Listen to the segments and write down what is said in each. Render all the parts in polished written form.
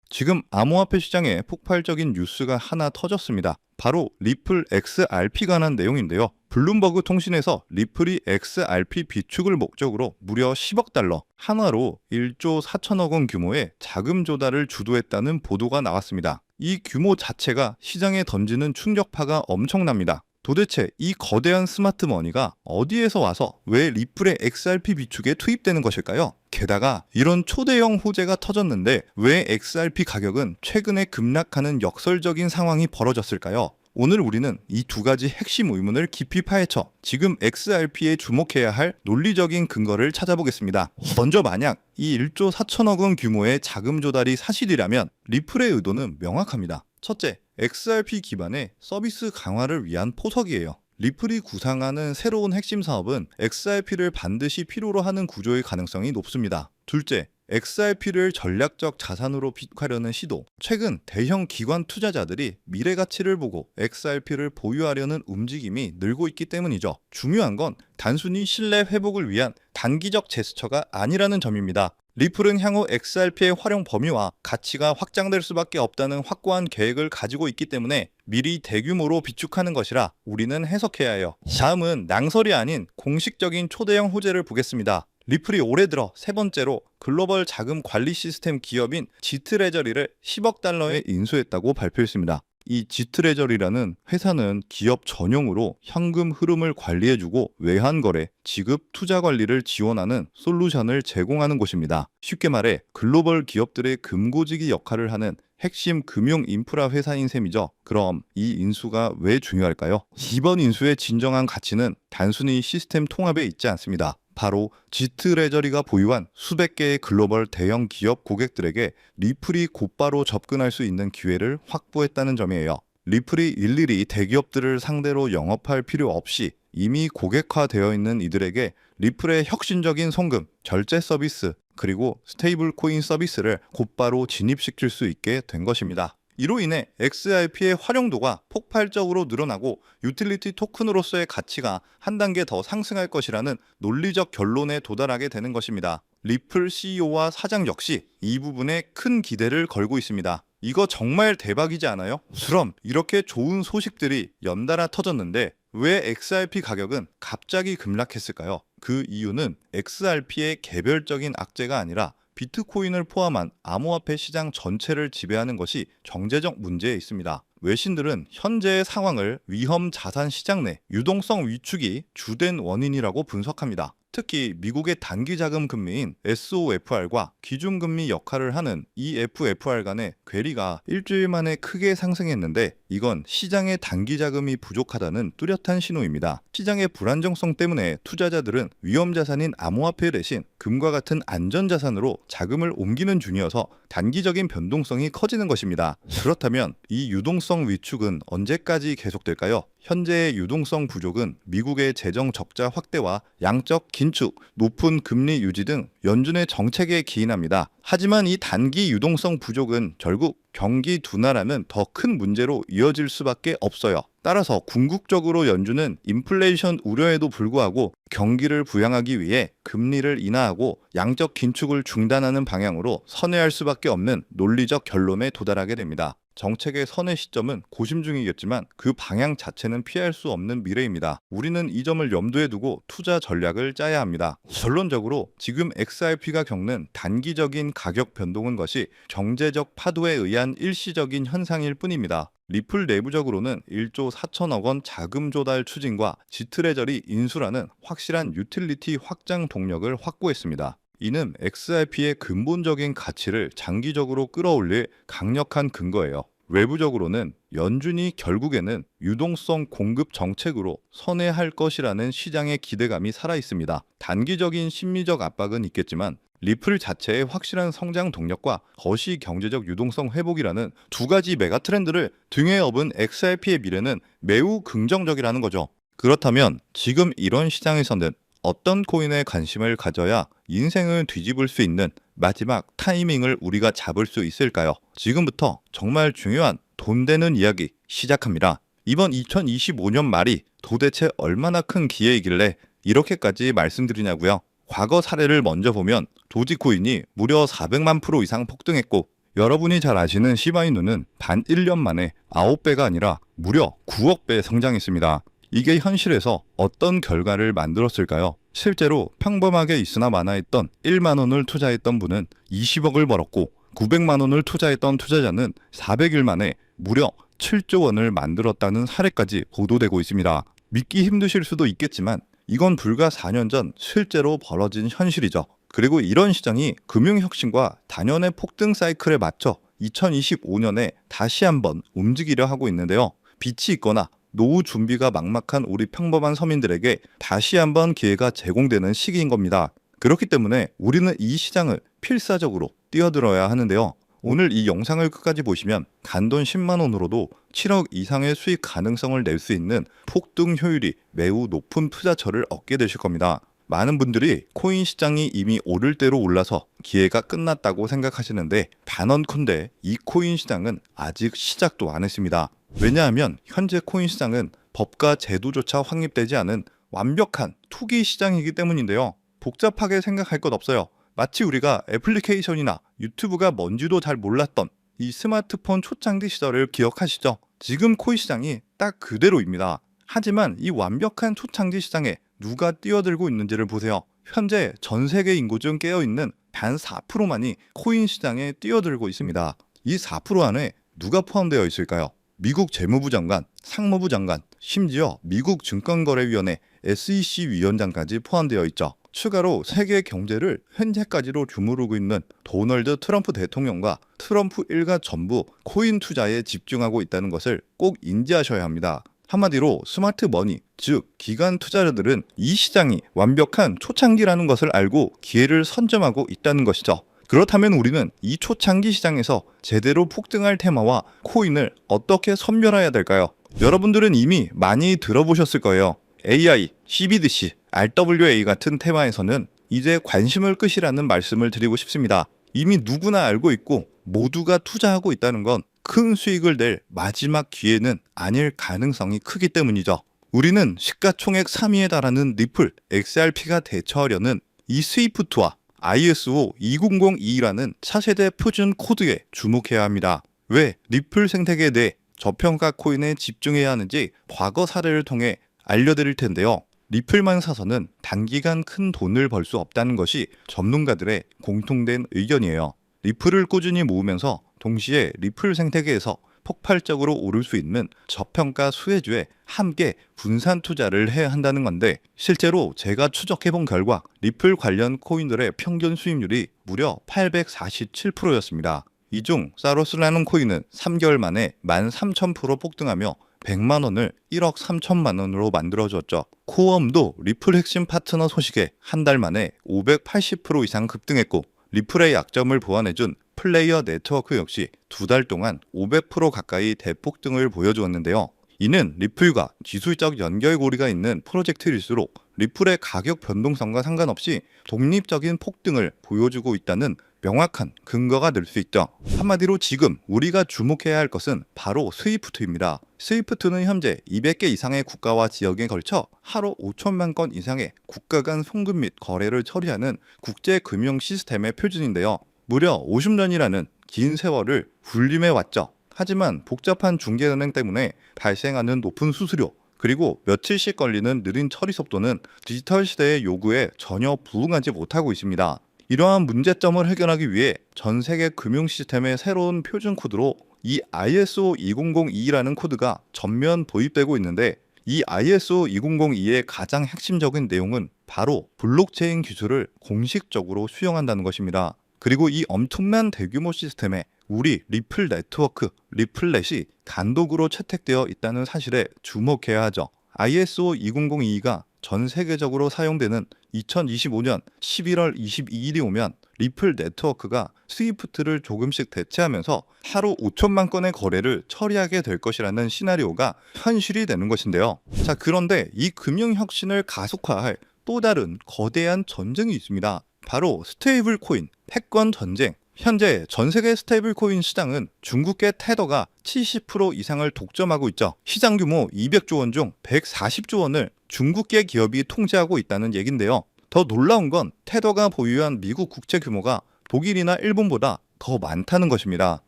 지금 암호화폐 시장에 폭발적인 뉴스가 하나 터졌습니다. 바로 리플 XRP 관한 내용인데요. 블룸버그 통신에서 리플이 XRP 비축을 목적으로 무려 10억 달러, 한화로 1조 4천억 원 규모의 자금 조달을 주도했다는 보도가 나왔습니다. 이 규모 자체가 시장에 던지는 충격파가 엄청납니다. 도대체 이 거대한 스마트머니가 어디에서 와서 왜 리플의 XRP 비축에 투입되는 것일까요? 게다가 이런 초대형 호재가 터졌는데 왜 XRP 가격은 최근에 급락하는 역설적인 상황이 벌어졌을까요? 오늘 우리는 이 두 가지 핵심 의문을 깊이 파헤쳐 지금 XRP에 주목해야 할 논리적인 근거를 찾아보겠습니다. 먼저 만약 이 1조 4천억 원 규모의 자금 조달이 사실이라면 리플의 의도는 명확합니다. 첫째, XRP 기반의 서비스 강화를 위한 포석이에요. 리플이 구상하는 새로운 핵심 사업은 XRP를 반드시 필요로 하는 구조의 가능성이 높습니다. 둘째, XRP를 전략적 자산으로 비축하려는 시도. 최근 대형 기관 투자자들이 미래 가치를 보고 XRP를 보유하려는 움직임이 늘고 있기 때문이죠. 중요한 건 단순히 신뢰 회복을 위한 단기적 제스처가 아니라는 점입니다. 리플은 향후 XRP의 활용 범위와 가치가 확장될 수밖에 없다는 확고한 계획을 가지고 있기 때문에 미리 대규모로 비축하는 것이라 우리는 해석해야 해요. 다음은 낭설이 아닌 공식적인 초대형 호재를 보겠습니다. 리플이 올해 들어 세 번째로 글로벌 자금 관리 시스템 기업인 지트레저리를 10억 달러에 인수했다고 발표했습니다. 이 지트레저리라는 회사는 기업 전용으로 현금 흐름을 관리해주고 외환거래, 지급, 투자 관리를 지원하는 솔루션을 제공하는 곳입니다. 쉽게 말해 글로벌 기업들의 금고지기 역할을 하는 핵심 금융 인프라 회사인 셈이죠. 그럼 이 인수가 왜 중요할까요? 이번 인수의 진정한 가치는 단순히 시스템 통합에 있지 않습니다. 바로 지트레저리가 보유한 수백 개의 글로벌 대형 기업 고객들에게 리플이 곧바로 접근할 수 있는 기회를 확보했다는 점이에요. 리플이 일일이 대기업들을 상대로 영업할 필요 없이 이미 고객화되어 있는 이들에게 리플의 혁신적인 송금, 결제 서비스, 그리고 스테이블 코인 서비스를 곧바로 진입시킬 수 있게 된 것입니다. 이로 인해 XRP의 활용도가 폭발적으로 늘어나고 유틸리티 토큰으로서의 가치가 한 단계 더 상승할 것이라는 논리적 결론에 도달하게 되는 것입니다. 리플 CEO와 사장 역시 이 부분에 큰 기대를 걸고 있습니다. 이거 정말 대박이지 않아요? 그럼 이렇게 좋은 소식들이 연달아 터졌는데 왜 XRP 가격은 갑자기 급락했을까요? 그 이유는 XRP의 개별적인 악재가 아니라 비트코인을 포함한 암호화폐 시장 전체를 지배하는 것이 정제적 문제에 있습니다. 외신들은 현재의 상황을 위험 자산 시장 내 유동성 위축이 주된 원인이라고 분석합니다. 특히 미국의 단기 자금 금리인 SOFR과 기준금리 역할을 하는 EFFR 간의 괴리가 일주일 만에 크게 상승했는데 이건 시장의 단기 자금이 부족하다는 뚜렷한 신호입니다. 시장의 불안정성 때문에 투자자들은 위험 자산인 암호화폐 대신 금과 같은 안전자산으로 자금을 옮기는 중이어서 단기적인 변동성이 커지는 것입니다. 그렇다면 이 유동성 위축은 언제까지 계속될까요? 현재의 유동성 부족은 미국의 재정 적자 확대와 양적 긴축, 높은 금리 유지 등 연준의 정책에 기인합니다. 하지만 이 단기 유동성 부족은 결국 경기 둔화라는 더 큰 문제로 이어질 수밖에 없어요. 따라서 궁극적으로 연준은 인플레이션 우려에도 불구하고 경기를 부양하기 위해 금리를 인하하고 양적 긴축을 중단하는 방향으로 선회할 수밖에 없는 논리적 결론에 도달하게 됩니다. 정책의 선회 시점은 고심 중이겠지만 그 방향 자체는 피할 수 없는 미래입니다. 우리는 이 점을 염두에 두고 투자 전략을 짜야 합니다. 결론적으로 지금 XRP가 겪는 단기적인 가격 변동은 것이 경제적 파도에 의한 일시적인 현상일 뿐입니다. 리플 내부적으로는 1조 4천억 원 자금 조달 추진과 지트레저리 인수라는 확실한 유틸리티 확장 동력을 확보했습니다. 이는 XRP의 근본적인 가치를 장기적으로 끌어올릴 강력한 근거예요. 외부적으로는 연준이 결국에는 유동성 공급 정책으로 선회할 것이라는 시장의 기대감이 살아있습니다. 단기적인 심리적 압박은 있겠지만 리플 자체의 확실한 성장 동력과 거시 경제적 유동성 회복이라는 두 가지 메가 트렌드를 등에 업은 XRP의 미래는 매우 긍정적이라는 거죠. 그렇다면 지금 이런 시장에서는 어떤 코인에 관심을 가져야 인생을 뒤집을 수 있는 마지막 타이밍을 우리가 잡을 수 있을까요? 지금부터 정말 중요한 돈 되는 이야기 시작합니다. 이번 2025년 말이 도대체 얼마나 큰 기회이길래 이렇게까지 말씀드리냐고요? 과거 사례를 먼저 보면 도지코인이 무려 400만 프로 이상 폭등했고 여러분이 잘 아시는 시바이누는 단 1년 만에 9배가 아니라 무려 9억 배 성장했습니다. 이게 현실에서 어떤 결과를 만들었을까요? 실제로 평범하게 있으나 마나했던 1만 원을 투자했던 분은 20억을 벌었고 900만 원을 투자했던 투자자는 400일 만에 무려 7조 원을 만들었다는 사례까지 보도되고 있습니다. 믿기 힘드실 수도 있겠지만 이건 불과 4년 전 실제로 벌어진 현실이죠. 그리고 이런 시장이 금융혁신과 단연의 폭등 사이클에 맞춰 2025년에 다시 한번 움직이려 하고 있는데요. 빚이 있거나 노후 준비가 막막한 우리 평범한 서민들에게 다시 한번 기회가 제공되는 시기인 겁니다. 그렇기 때문에 우리는 이 시장을 필사적으로 뛰어들어야 하는데요. 오늘 이 영상을 끝까지 보시면 단돈 10만 원으로도 7억 이상의 수익 가능성을 낼 수 있는 폭등 효율이 매우 높은 투자처를 얻게 되실 겁니다. 많은 분들이 코인 시장이 이미 오를 대로 올라서 기회가 끝났다고 생각하시는데 단언컨대 이 코인 시장은 아직 시작도 안 했습니다. 왜냐하면 현재 코인 시장은 법과 제도조차 확립되지 않은 완벽한 투기 시장이기 때문인데요. 복잡하게 생각할 것 없어요. 마치 우리가 애플리케이션이나 유튜브가 뭔지도 잘 몰랐던 이 스마트폰 초창기 시절을 기억하시죠? 지금 코인 시장이 딱 그대로입니다. 하지만 이 완벽한 초창기 시장에 누가 뛰어들고 있는지를 보세요. 현재 전 세계 인구 중 깨어있는 단 4%만이 코인 시장에 뛰어들고 있습니다. 이 4% 안에 누가 포함되어 있을까요? 미국 재무부 장관, 상무부 장관, 심지어 미국 증권거래위원회 SEC 위원장까지 포함되어 있죠. 추가로 세계 경제를 현재까지로 주무르고 있는 도널드 트럼프 대통령과 트럼프 일가 전부 코인 투자에 집중하고 있다는 것을 꼭 인지하셔야 합니다. 한마디로 스마트 머니, 즉 기관 투자자들은 이 시장이 완벽한 초창기라는 것을 알고 기회를 선점하고 있다는 것이죠. 그렇다면 우리는 이 초창기 시장에서 제대로 폭등할 테마와 코인을 어떻게 선별해야 될까요? 여러분들은 이미 많이 들어보셨을 거예요. AI, CBDC, RWA 같은 테마에서는 이제 관심을 끄시라는 말씀을 드리고 싶습니다. 이미 누구나 알고 있고 모두가 투자하고 있다는 건 큰 수익을 낼 마지막 기회는 아닐 가능성이 크기 때문이죠. 우리는 시가총액 3위에 달하는 리플, XRP가 대처하려는 이 스위프트와 ISO 2002라는 차세대 표준 코드에 주목해야 합니다. 왜 리플 생태계에 대해 저평가 코인에 집중해야 하는지 과거 사례를 통해 알려드릴 텐데요. 리플만 사서는 단기간 큰 돈을 벌 수 없다는 것이 전문가들의 공통된 의견이에요. 리플을 꾸준히 모으면서 동시에 리플 생태계에서 폭발적으로 오를 수 있는 저평가 수혜주에 함께 분산 투자를 해야 한다는 건데 실제로 제가 추적해본 결과 리플 관련 코인들의 평균 수익률이 무려 847%였습니다. 이 중 사로스라는 코인은 3개월 만에 13,000% 폭등하며 100만 원을 1억 3천만 원으로 만들어줬죠. 코어음도 리플 핵심 파트너 소식에 한 달 만에 580% 이상 급등했고 리플의 약점을 보완해준 플레이어 네트워크 역시 2달 동안 500% 가까이 대폭등을 보여주었는데요. 이는 리플과 기술적 연결고리가 있는 프로젝트일수록 리플의 가격 변동성과 상관없이 독립적인 폭등을 보여주고 있다는 명확한 근거가 될 수 있죠. 한마디로 지금 우리가 주목해야 할 것은 바로 스위프트입니다. 스위프트는 현재 200개 이상의 국가와 지역에 걸쳐 하루 5천만 건 이상의 국가 간 송금 및 거래를 처리하는 국제 금융 시스템의 표준인데요. 무려 50년이라는 긴 세월을 군림해 왔죠. 하지만 복잡한 중개은행 때문에 발생하는 높은 수수료 그리고 며칠씩 걸리는 느린 처리 속도는 디지털 시대의 요구에 전혀 부응하지 못하고 있습니다. 이러한 문제점을 해결하기 위해 전 세계 금융 시스템의 새로운 표준 코드로 이 ISO 2002라는 코드가 전면 도입되고 있는데 이 ISO 2002의 가장 핵심적인 내용은 바로 블록체인 기술을 공식적으로 수용한다는 것입니다. 그리고 이 엄청난 대규모 시스템에 우리 리플 네트워크, 리플렛이 단독으로 채택되어 있다는 사실에 주목해야 하죠. ISO 2002가 전 세계적으로 사용되는 2025년 11월 22일이 오면 리플 네트워크가 스위프트를 조금씩 대체하면서 하루 5천만 건의 거래를 처리하게 될 것이라는 시나리오가 현실이 되는 것인데요. 자, 그런데 이 금융혁신을 가속화할 또 다른 거대한 전쟁이 있습니다. 바로 스테이블 코인, 패권 전쟁. 현재 전 세계 스테이블 코인 시장은 중국계 테더가 70% 이상을 독점하고 있죠. 시장 규모 200조 원 중 140조 원을 중국계 기업이 통제하고 있다는 얘긴데요. 더 놀라운 건 테더가 보유한 미국 국채 규모가 독일이나 일본보다 더 많다는 것입니다.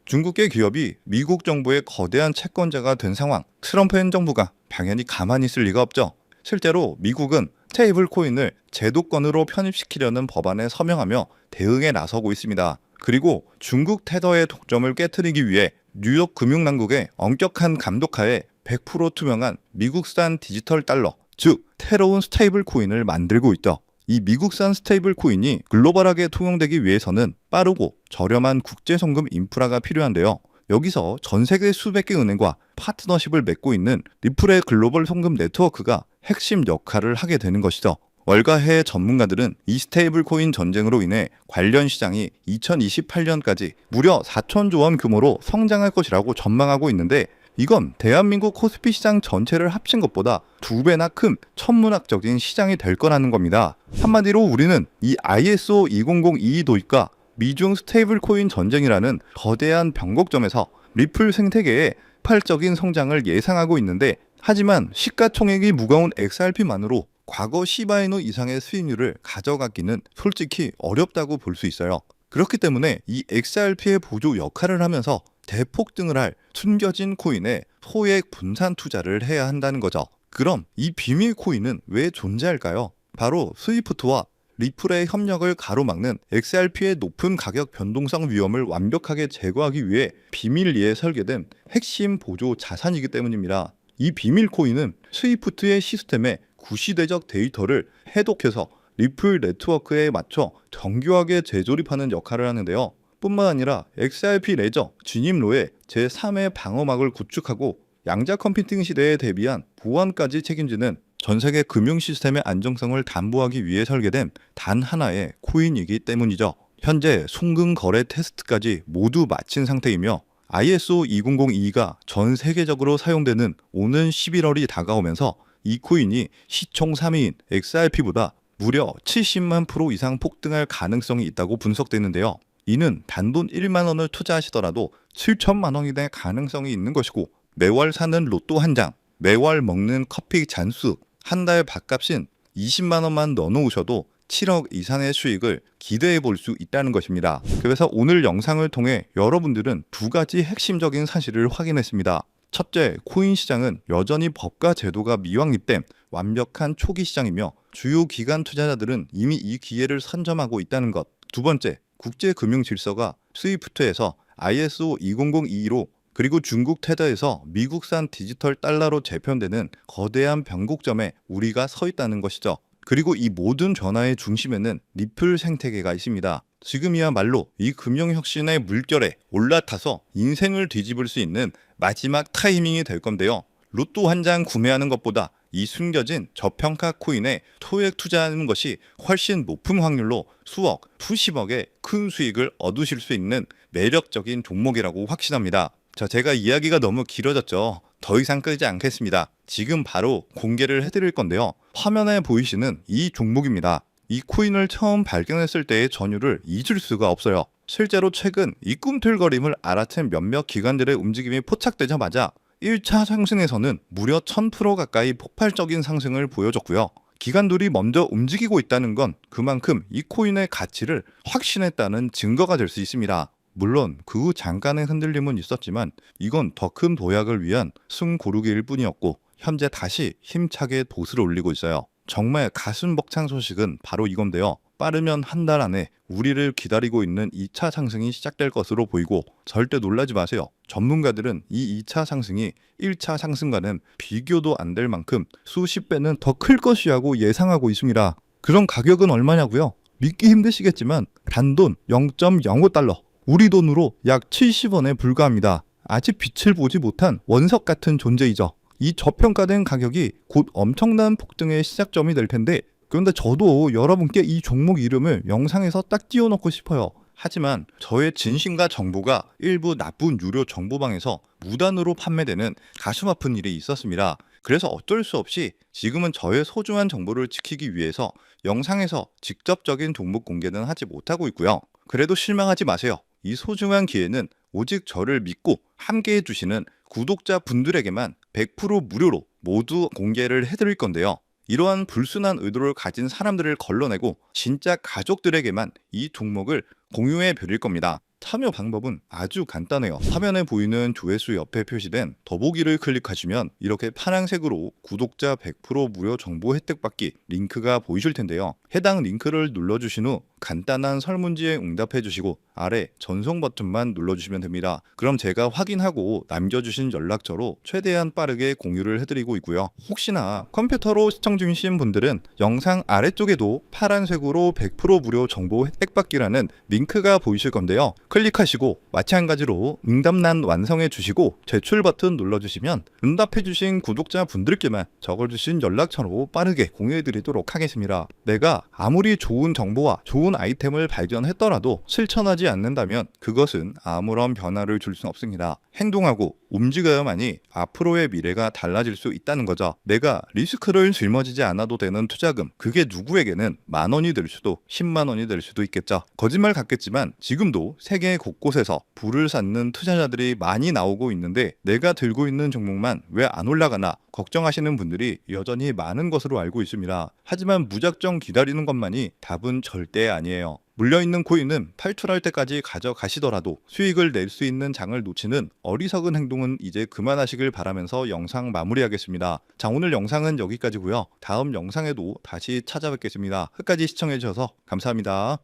중국계 기업이 미국 정부의 거대한 채권자가 된 상황, 트럼프 행정부가 당연히 가만히 있을 리가 없죠. 실제로 미국은 스테이블 코인을 제도권으로 편입시키려는 법안에 서명하며 대응에 나서고 있습니다. 그리고 중국 테더의 독점을 깨트리기 위해 뉴욕 금융당국의 엄격한 감독하에 100% 투명한 미국산 디지털 달러, 즉 새로운 스테이블 코인을 만들고 있죠. 이 미국산 스테이블 코인이 글로벌하게 통용되기 위해서는 빠르고 저렴한 국제 송금 인프라가 필요한데요. 여기서 전 세계 수백 개 은행과 파트너십을 맺고 있는 리플의 글로벌 송금 네트워크가 핵심 역할을 하게 되는 것이죠. 월가 해외 전문가들은 이 스테이블 코인 전쟁으로 인해 관련 시장이 2028년까지 무려 4천조 원 규모로 성장할 것이라고 전망하고 있는데, 이건 대한민국 코스피 시장 전체를 합친 것보다 2배나 큰 천문학적인 시장이 될 거라는 겁니다. 한마디로 우리는 이 ISO 20022 도입과 미중 스테이블 코인 전쟁이라는 거대한 변곡점에서 리플 생태계의 폭발적인 성장을 예상하고 있는데, 하지만 시가총액이 무거운 XRP만으로 과거 시바이노 이상의 수익률을 가져가기는 솔직히 어렵다고 볼 수 있어요. 그렇기 때문에 이 XRP의 보조 역할을 하면서 대폭등을 할 숨겨진 코인에 소액 분산 투자를 해야 한다는 거죠. 그럼 이 비밀 코인은 왜 존재할까요? 바로 스위프트와 리플의 협력을 가로막는 XRP의 높은 가격 변동성 위험을 완벽하게 제거하기 위해 비밀리에 설계된 핵심 보조 자산이기 때문입니다. 이 비밀 코인은 스위프트의 시스템에 구시대적 데이터를 해독해서 리플 네트워크에 맞춰 정교하게 재조립하는 역할을 하는데요. 뿐만 아니라 XRP 레저 진입로에 제3의 방어막을 구축하고 양자 컴퓨팅 시대에 대비한 보안까지 책임지는 전 세계 금융 시스템의 안정성을 담보하기 위해 설계된 단 하나의 코인이기 때문이죠. 현재 송금 거래 테스트까지 모두 마친 상태이며 ISO 2002가 전 세계적으로 사용되는 오는 11월이 다가오면서 이 코인이 시총 3위인 XRP보다 무려 70만 프로 이상 폭등할 가능성이 있다고 분석되는데요. 이는 단돈 1만 원을 투자하시더라도 7천만 원이 될 가능성이 있는 것이고, 매월 사는 로또 한 장, 매월 먹는 커피 잔수, 한 달 밥값인 20만 원만 넣어놓으셔도 7억 이상의 수익을 기대해 볼 수 있다는 것입니다. 그래서 오늘 영상을 통해 여러분들은 두 가지 핵심적인 사실을 확인했습니다. 첫째, 코인 시장은 여전히 법과 제도가 미확립된 완벽한 초기 시장이며 주요 기관 투자자들은 이미 이 기회를 선점하고 있다는 것. 두 번째, 국제 금융 질서가 스위프트에서 ISO 2002로 그리고 중국 테더에서 미국산 디지털 달러로 재편되는 거대한 변곡점에 우리가 서 있다는 것이죠. 그리고 이 모든 변화의 중심에는 리플 생태계가 있습니다. 지금이야말로 이 금융혁신의 물결에 올라타서 인생을 뒤집을 수 있는 마지막 타이밍이 될 건데요. 로또 한 장 구매하는 것보다 이 숨겨진 저평가 코인에 토액 투자하는 것이 훨씬 높은 확률로 수억, 수십억의 큰 수익을 얻으실 수 있는 매력적인 종목이라고 확신합니다. 제가 이야기가 너무 길어졌죠. 더 이상 끌지 않겠습니다. 지금 바로 공개를 해드릴 건데요. 화면에 보이시는 이 종목입니다. 이 코인을 처음 발견했을 때의 전율을 잊을 수가 없어요. 실제로 최근 이 꿈틀거림을 알아챈 몇몇 기관들의 움직임이 포착되자마자 1차 상승에서는 무려 1000% 가까이 폭발적인 상승을 보여줬고요. 기관들이 먼저 움직이고 있다는 건 그만큼 이 코인의 가치를 확신했다는 증거가 될 수 있습니다. 물론 그 후 잠깐의 흔들림은 있었지만 이건 더 큰 도약을 위한 숨고르기일 뿐이었고, 현재 다시 힘차게 돛을 올리고 있어요. 정말 가슴 벅찬 소식은 바로 이건데요. 빠르면 한 달 안에 우리를 기다리고 있는 2차 상승이 시작될 것으로 보이고, 절대 놀라지 마세요. 전문가들은 이 2차 상승이 1차 상승과는 비교도 안 될 만큼 수십 배는 더 클 것이라고 예상하고 있습니다. 그럼 가격은 얼마냐고요? 믿기 힘드시겠지만 단돈 0.05달러, 우리 돈으로 약 70원에 불과합니다. 아직 빛을 보지 못한 원석 같은 존재이죠. 이 저평가된 가격이 곧 엄청난 폭등의 시작점이 될 텐데, 그런데 저도 여러분께 이 종목 이름을 영상에서 딱 띄워놓고 싶어요. 하지만 저의 진심과 정보가 일부 나쁜 유료 정보방에서 무단으로 판매되는 가슴 아픈 일이 있었습니다. 그래서 어쩔 수 없이 지금은 저의 소중한 정보를 지키기 위해서 영상에서 직접적인 종목 공개는 하지 못하고 있고요. 그래도 실망하지 마세요. 이 소중한 기회는 오직 저를 믿고 함께 해주시는 구독자 분들에게만 100% 무료로 모두 공개를 해드릴 건데요. 이러한 불순한 의도를 가진 사람들을 걸러내고 진짜 가족들에게만 이 종목을 공유해 드릴 겁니다. 참여 방법은 아주 간단해요. 화면에 보이는 조회수 옆에 표시된 더보기를 클릭하시면 이렇게 파란색으로 구독자 100% 무료 정보 혜택 받기 링크가 보이실 텐데요. 해당 링크를 눌러주신 후 간단한 설문지에 응답해 주시고 아래 전송 버튼만 눌러주시면 됩니다. 그럼 제가 확인하고 남겨주신 연락처로 최대한 빠르게 공유를 해드리고 있고요. 혹시나 컴퓨터로 시청 중이신 분들은 영상 아래쪽에도 파란색으로 100% 무료 정보 혜택 받기라는 링크가 보이실 건데요. 클릭하시고 마찬가지로 응답란 완성해 주시고 제출 버튼 눌러주시면 응답해 주신 구독자 분들께만 적어주신 연락처로 빠르게 공유해 드리도록 하겠습니다. 내가 아무리 좋은 정보와 좋은 아이템을 발견했더라도 실천하지 않는다면 그것은 아무런 변화를 줄 수 없습니다. 행동하고 움직여야만이 앞으로의 미래가 달라질 수 있다는 거죠. 내가 리스크를 짊어지지 않아도 되는 투자금, 그게 누구에게는 10,000원이 될 수도 10만 원이 될 수도 있겠죠. 거짓말 같겠지만 지금도 세계 곳곳에서 부를 쌓는 투자자들이 많이 나오고 있는데 내가 들고 있는 종목만 왜 안 올라가나 걱정하시는 분들이 여전히 많은 것으로 알고 있습니다. 하지만 무작정 기다리는 것만이 답은 절대 아니에요. 물려있는 코인은 팔출할 때까지 가져가시더라도 수익을 낼 수 있는 장을 놓치는 어리석은 행동은 이제 그만하시길 바라면서 영상 마무리하겠습니다. 자, 오늘 영상은 여기까지고요. 다음 영상에도 다시 찾아뵙겠습니다. 끝까지 시청해주셔서 감사합니다.